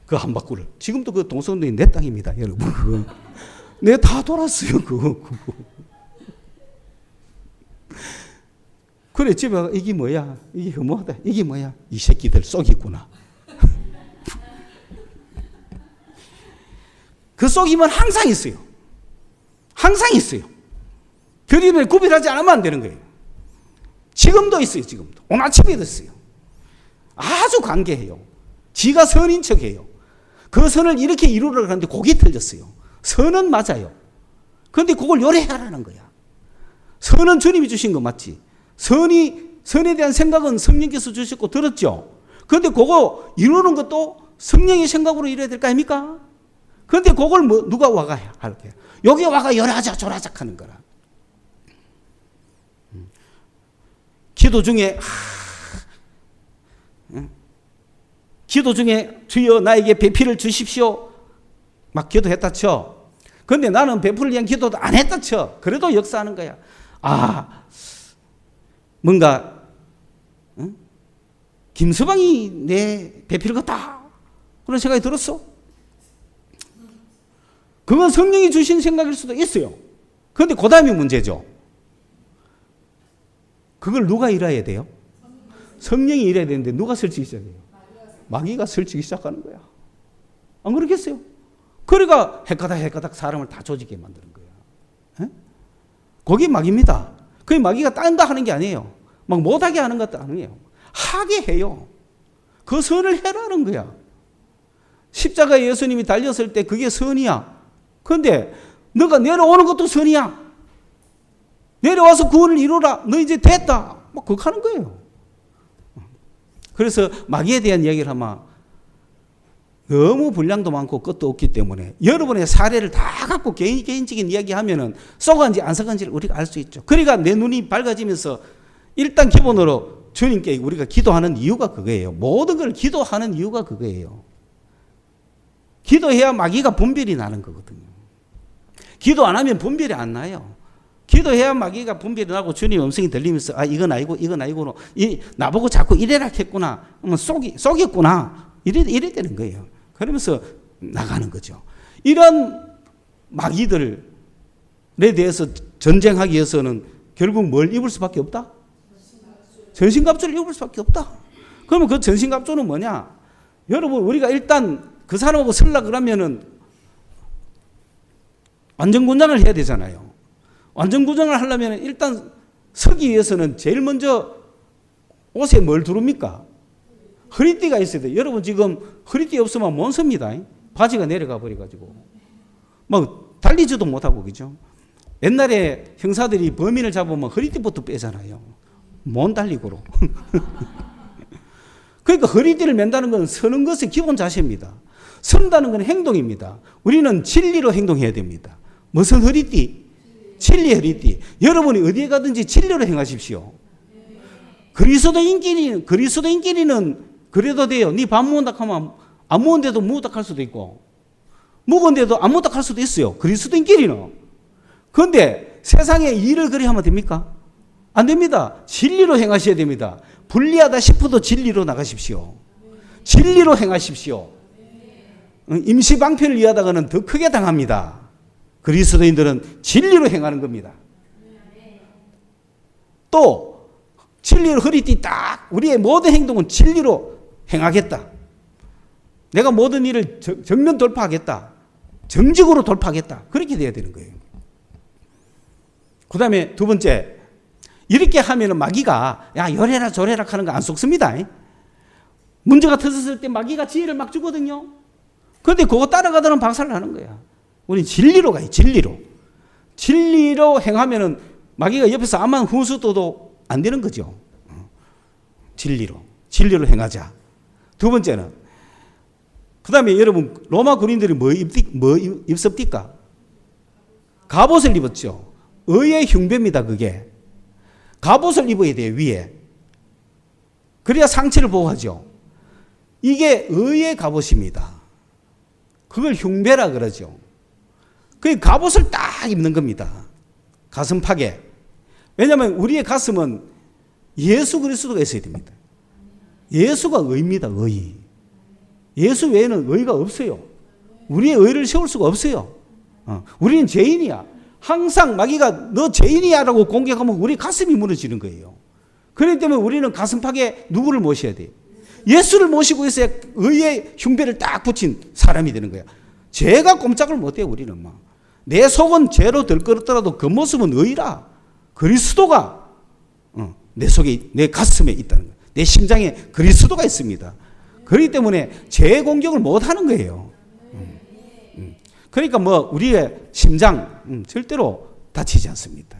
그 한 바퀴를. 지금도 그 동성로이 내 땅입니다, 여러분. 내가 다 돌았어요, 그거. 그래, 집에 가, 이게 뭐야? 이게 허무하다. 이게 뭐야? 이 새끼들 쏙 있구나. 그 쏙이면 항상 있어요. 항상 있어요. 그림을 구별하지 않으면 안 되는 거예요. 지금도 있어요, 지금도. 오늘 아침에도 있어요. 아주 관계해요. 지가 선인 척해요. 그 선을 이렇게 이루려고 하는데 그게 틀렸어요. 선은 맞아요. 그런데 그걸 요래하라는 거야. 선은 주님이 주신 거 맞지? 선에 대한 생각은 성령께서 주셨고 들었죠? 그런데 그거 이루는 것도 성령의 생각으로 이뤄야 될 거 아닙니까? 그런데 그걸 누가 와가 할게요? 여기 와가 요래하자 저래하자 하는 거라. 기도 중에 주여 나에게 배필을 주십시오. 막 기도했다 쳐. 그런데 나는 배필을 위한 기도도 안 했다 쳐. 그래도 역사하는 거야. 뭔가 김서방이 내 배필 같다. 그런 생각이 들었어. 그건 성령이 주신 생각일 수도 있어요. 그런데 그 다음이 문제죠. 그걸 누가 일해야 돼요? 성령이 일해야 되는데 누가 설치기 시작해요? 마귀가 설치기 시작하는 거야. 안 그렇겠어요? 그러니까 헷가닥 사람을 다 조지게 만드는 거야. 그게 마귀입니다. 그게 마귀가 딴다 하는 게 아니에요. 막 못하게 하는 것도 아니에요. 하게 해요. 그 선을 해라는 거야. 십자가에 예수님이 달렸을 때 그게 선이야. 그런데 너가 내려오는 것도 선이야. 내려와서 구원을 이루라. 너 이제 됐다. 막 그렇게 하는 거예요. 그래서 마귀에 대한 이야기를 하면 너무 분량도 많고 끝도 없기 때문에 여러분의 사례를 다 갖고 개인적인 이야기 하면은 쏘간지 안 쏘간지를 우리가 알 수 있죠. 그러니까 내 눈이 밝아지면서 일단 기본으로 주님께 우리가 기도하는 이유가 그거예요. 모든 걸 기도하는 이유가 그거예요. 기도해야 마귀가 분별이 나는 거거든요. 기도 안 하면 분별이 안 나요. 기도해야 마귀가 분별이 나고 주님 음성이 들리면서 이건 아니고 나보고 자꾸 이래라 했구나. 쏘겠구나. 이래 되는 거예요. 그러면서 나가는 거죠. 이런 마귀들에 대해서 전쟁하기 위해서는 결국 뭘 입을 수밖에 없다? 전신갑주를 입을 수밖에 없다. 그러면 그 전신갑주는 뭐냐? 여러분 우리가 일단 그 사람하고 설라 그러면은 완전군장을 해야 되잖아요. 완전군장을 하려면 일단 서기 위해서는 제일 먼저 옷에 뭘 두릅니까? 허리띠가 있어야 돼요. 여러분 지금 허리띠 없으면 못 섭니다. 바지가 내려가 버려가지고 막 달리지도 못하고 그죠? 옛날에 형사들이 범인을 잡으면 허리띠부터 빼잖아요. 못 달리고로. 그러니까 허리띠를 맨다는 건 서는 것의 기본 자세입니다. 선다는 건 행동입니다. 우리는 진리로 행동해야 됩니다. 무슨 허리띠? 진리 허리띠. 여러분이 어디에 가든지 진리로 행하십시오. 그리스도인끼리는 그래도 돼요. 네 밥 먹는다 하면 안 먹은데도 먹었다 할 수도 있고 먹은데도 안 먹었다 할 수도 있어요. 그리스도인끼리는. 그런데 세상에 일을 그리 하면 됩니까? 안 됩니다. 진리로 행하셔야 됩니다. 불리하다 싶어도 진리로 나가십시오. 진리로 행하십시오. 임시방편을 이해하다가는 더 크게 당합니다. 그리스도인들은 진리로 행하는 겁니다. 또 진리로 허리띠 딱 우리의 모든 행동은 진리로 행하겠다. 내가 모든 일을 정면 돌파하겠다. 정직으로 돌파하겠다. 그렇게 돼야 되는 거예요. 그 다음에 두 번째, 이렇게 하면은 마귀가 요래라 저래라 하는 거 안 속습니다. 문제가 터졌을 때 마귀가 지혜를 막 주거든요. 그런데 그거 따라가더니 박살을 하는 거야. 우린 진리로 가요. 진리로 행하면은 마귀가 옆에서 아무 후수도도 안 되는 거죠. 진리로 행하자. 두 번째는 그 다음에 여러분 로마 군인들이 뭐 입습니까? 갑옷을 입었죠. 의의 흉배입니다. 그게. 갑옷을 입어야 돼요. 위에. 그래야 상체를 보호하죠. 이게 의의 갑옷입니다. 그걸 흉배라 그러죠. 그 갑옷을 딱 입는 겁니다. 가슴팍에. 왜냐하면 우리의 가슴은 예수 그리스도가 있어야 됩니다. 예수가 의입니다. 의. 예수 외에는 의가 없어요. 우리의 의를 세울 수가 없어요. 우리는 죄인이야. 항상 마귀가 너 죄인이야 라고 공격하면 우리 가슴이 무너지는 거예요. 그렇기 때문에 우리는 가슴팍에 누구를 모셔야 돼요? 예수를 모시고 있어야 의의 흉배를 딱 붙인 사람이 되는 거야. 죄가 꼼짝을 못해요. 우리는 막. 내 속은 죄로 들끓었더라도 그 모습은 의라. 그리스도가 내 속에, 내 가슴에 있다는 거예요. 내 심장에 그리스도가 있습니다. 그렇기 때문에 죄 공격을 못하는 거예요. 그러니까 우리의 심장 절대로 다치지 않습니다.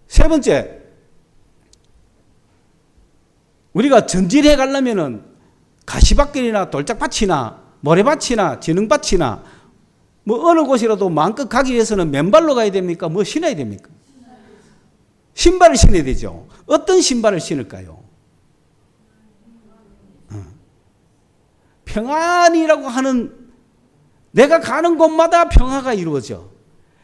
세 번째, 우리가 전진해 가려면은 가시밭길이나 돌짝밭이나 모래밭이나 지능밭이나 어느 곳이라도 마음껏 가기 위해서는 맨발로 가야 됩니까? 신어야 됩니까? 신발을 신어야 되죠. 어떤 신발을 신을까요? 평안이라고 하는, 내가 가는 곳마다 평화가 이루어져.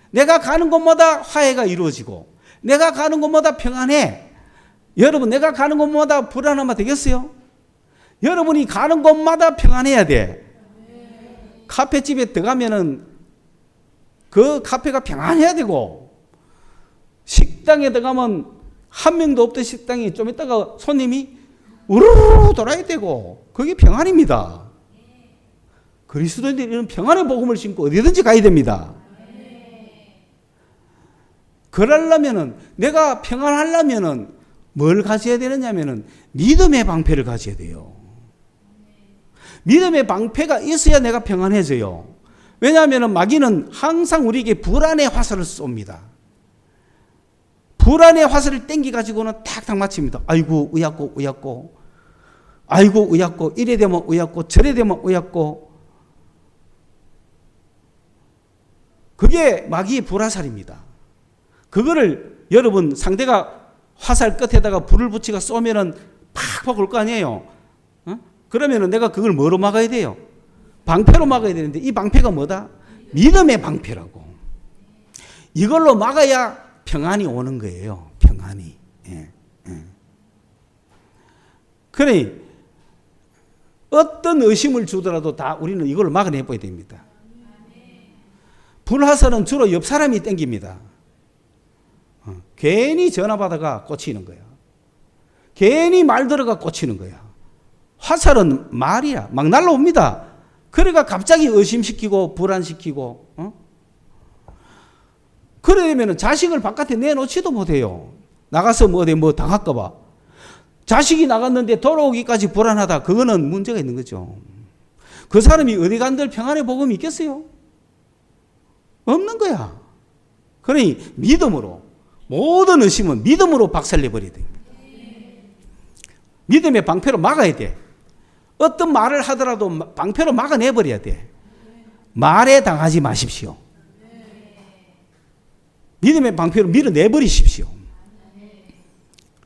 내가 가는 곳마다 화해가 이루어지고, 내가 가는 곳마다 평안해. 여러분, 내가 가는 곳마다 불안하면 되겠어요? 여러분이 가는 곳마다 평안해야 돼. 카페집에 들어가면은 그 카페가 평안해야 되고, 식당에 들어가면 한 명도 없던 식당이 좀 있다가 손님이 우르르 돌아야 되고, 그게 평안입니다. 그리스도인들은 평안의 복음을 신고 어디든지 가야 됩니다. 그러려면은, 내가 평안하려면은 뭘 가져야 되느냐면은 믿음의 방패를 가져야 돼요. 믿음의 방패가 있어야 내가 평안해져요. 왜냐하면 마귀는 항상 우리에게 불안의 화살을 쏩니다. 불안의 화살을 땡겨가지고는 탁탁 맞춥니다. 아이고 의약고 의약고, 아이고 의약고, 이래 되면 의약고, 저래 되면 의약고. 그게 마귀의 불화살입니다. 그거를 여러분, 상대가 화살 끝에다가 불을 붙이고 쏘면은 팍팍 올 거 아니에요. 그러면은 내가 그걸 뭐로 막아야 돼요? 방패로 막아야 되는데, 이 방패가 뭐다? 믿음의 방패라고. 이걸로 막아야 평안이 오는 거예요. 평안이. 그래, 어떤 의심을 주더라도 다 우리는 이걸 막아내봐야 됩니다. 불화살은 주로 옆 사람이 땡깁니다. 괜히 전화 받아가 꽂히는 거야. 괜히 말 들어가 꽂히는 거야. 화살은 말이야. 막 날라옵니다. 그러니까 갑자기 의심시키고 불안시키고. 그러면 자식을 바깥에 내놓지도 못해요. 나가서 어디 당할까 봐. 자식이 나갔는데 돌아오기까지 불안하다. 그거는 문제가 있는 거죠. 그 사람이 어디 간들 평안의 복음이 있겠어요? 없는 거야. 그러니 믿음으로, 모든 의심은 믿음으로 박살내버려야 됩니다. 믿음의 방패로 막아야 돼. 어떤 말을 하더라도 방패로 막아내버려야 돼. 말에 당하지 마십시오. 믿음의 방패로 밀어내버리십시오.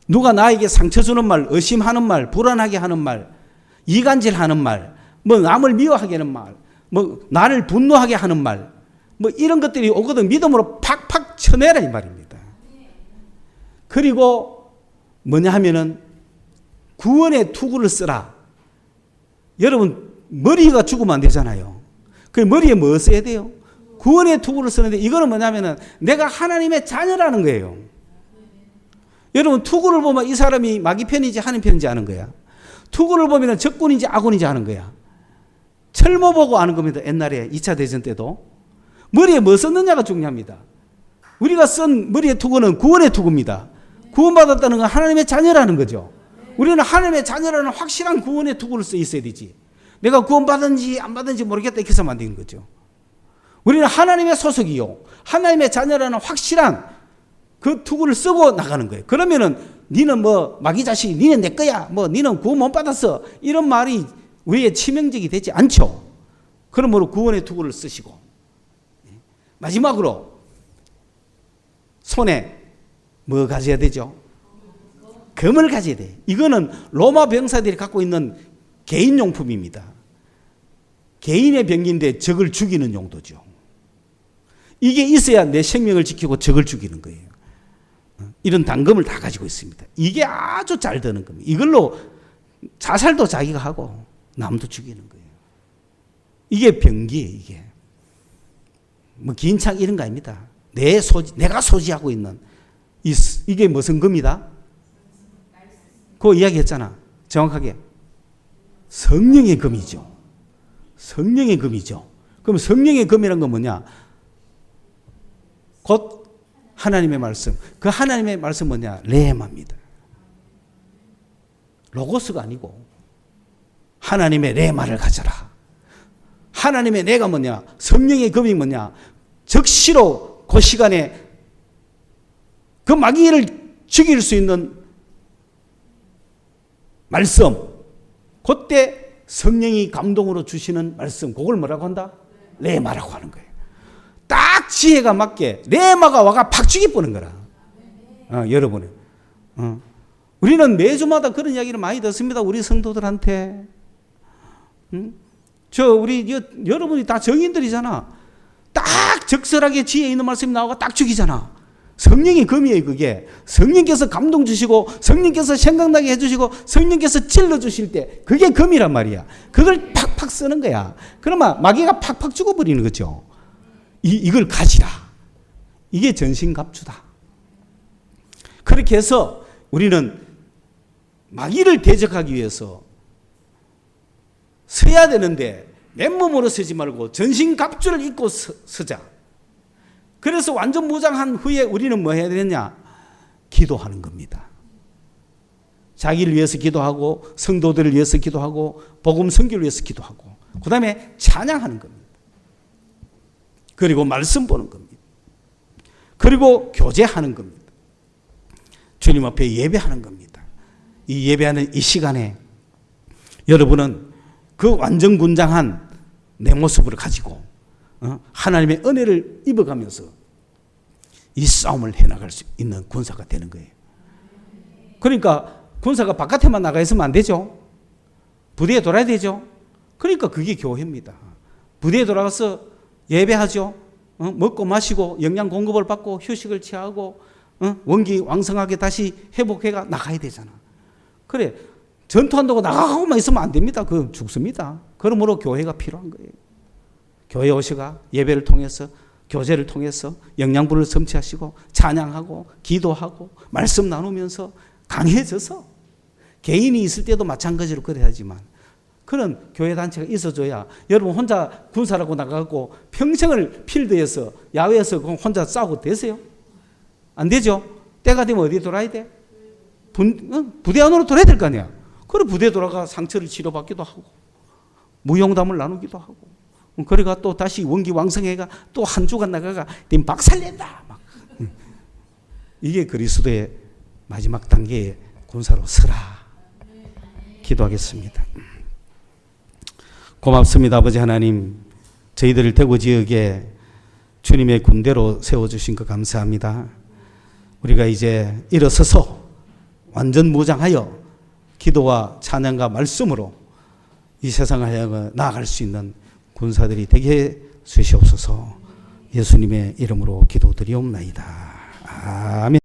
누가 나에게 상처 주는 말, 의심하는 말, 불안하게 하는 말, 이간질하는 말, 남을 미워하게 하는 말, 나를 분노하게 하는 말, 이런 것들이 오거든 믿음으로 팍팍 쳐내라 이 말입니다. 그리고 뭐냐 하면은 구원의 투구를 쓰라. 여러분, 머리가 죽으면 안 되잖아요. 그 머리에 뭐 써야 돼요? 구원의 투구를 쓰는데, 이거는 뭐냐면은 내가 하나님의 자녀라는 거예요. 여러분, 투구를 보면 이 사람이 마귀 편인지 하나님 편인지 아는 거야. 투구를 보면 적군인지 아군인지 아는 거야. 철모 보고 아는 겁니다. 옛날에 2차 대전 때도. 머리에 뭐 썼느냐가 중요합니다. 우리가 쓴 머리의 투구는 구원의 투구입니다. 구원받았다는 건 하나님의 자녀라는 거죠. 우리는 하나님의 자녀라는 확실한 구원의 투구를 써 있어야 되지. 내가 구원받은지 안 받은지 모르겠다 이렇게 해서만 안 되는 거죠. 우리는 하나님의 소속이요, 하나님의 자녀라는 확실한 그 투구를 쓰고 나가는 거예요. 그러면은 니는 마귀 자식, 니는 내 거야, 니는 구원 못 받았어, 이런 말이 우리의 치명적이 되지 않죠. 그러므로 구원의 투구를 쓰시고, 마지막으로 손에 뭐 가져야 되죠? 검을 가져야 돼. 이거는 로마 병사들이 갖고 있는 개인용품입니다. 개인의 병기인데 적을 죽이는 용도죠. 이게 있어야 내 생명을 지키고 적을 죽이는 거예요. 이런 단검을 다 가지고 있습니다. 이게 아주 잘 드는 겁니다. 이걸로 자살도 자기가 하고 남도 죽이는 거예요. 이게 병기예요. 이게 긴창 이런 거 아닙니다. 내가 소지하고 있는 이게 무슨 검이다? 그거 이야기했잖아. 정확하게 성령의 검이죠. 성령의 검이죠. 그럼 성령의 검이란 건 뭐냐? 곧 하나님의 말씀. 그 하나님의 말씀 뭐냐? 레마입니다. 로고스가 아니고 하나님의 레마를 가져라. 하나님의 내가 뭐냐? 성령의 검이 뭐냐? 적시로 그 시간에 그 마귀를 죽일 수 있는 말씀, 그때 성령이 감동으로 주시는 말씀, 그걸 뭐라고 한다? 레마라고 하는 거예요. 딱 지혜가 맞게 레마가 와가 팍 죽이보는 거라. 여러분은. 우리는 매주마다 그런 이야기를 많이 듣습니다. 우리 성도들한테. 여러분이 다 정인들이잖아. 딱 적절하게 지혜 있는 말씀이 나오고 딱 죽이잖아. 성령의 검이에요, 그게. 성령께서 감동 주시고, 성령께서 생각나게 해주시고, 성령께서 찔러주실 때, 그게 검이란 말이야. 그걸 팍팍 쓰는 거야. 그러면 마귀가 팍팍 죽어버리는 거죠. 이걸 가지라. 이게 전신갑주다. 그렇게 해서 우리는 마귀를 대적하기 위해서 서야 되는데, 맨몸으로 서지 말고 전신갑주를 입고 서자. 그래서 완전 무장한 후에 우리는 뭐 해야 되느냐? 기도하는 겁니다. 자기를 위해서 기도하고, 성도들을 위해서 기도하고, 복음 선교를 위해서 기도하고, 그 다음에 찬양하는 겁니다. 그리고 말씀 보는 겁니다. 그리고 교제하는 겁니다. 주님 앞에 예배하는 겁니다. 이 예배하는 이 시간에 여러분은 그 완전군장한 내 모습을 가지고 하나님의 은혜를 입어가면서 이 싸움을 해나갈 수 있는 군사가 되는 거예요. 그러니까 군사가 바깥에만 나가 있으면 안 되죠. 부대에 돌아야 되죠. 그러니까 그게 교회입니다. 부대에 돌아가서 예배하죠. 먹고 마시고 영양 공급을 받고 휴식을 취하고 원기 왕성하게 다시 회복해가 나가야 되잖아. 그래, 전투한다고 나가고만 있으면 안 됩니다. 그건 죽습니다. 그러므로 교회가 필요한 거예요. 교회 오셔가 예배를 통해서, 교제를 통해서 영양분을 섭취하시고 찬양하고 기도하고 말씀 나누면서 강해져서, 개인이 있을 때도 마찬가지로 그래야지만 그런 교회 단체가 있어줘야. 여러분 혼자 군사라고 나가고 평생을 필드에서 야외에서 혼자 싸우고 되세요? 안 되죠. 때가 되면 어디에 돌아야 돼? 부대 안으로 돌아야 될 거 아니야. 그래, 부대에 돌아가 상처를 치료받기도 하고 무용담을 나누기도 하고, 그래가 또 다시 원기 왕성해가 또 한 주간 나가가 박살낸다 막. 이게 그리스도의 마지막 단계의 군사로 서라. 기도하겠습니다. 고맙습니다. 아버지 하나님, 저희들을 대구 지역에 주님의 군대로 세워주신 것 감사합니다. 우리가 이제 일어서서 완전 무장하여 기도와 찬양과 말씀으로 이 세상을 향해 나아갈 수 있는 군사들이 되게 주시옵소서. 예수님의 이름으로 기도드리옵나이다. 아멘.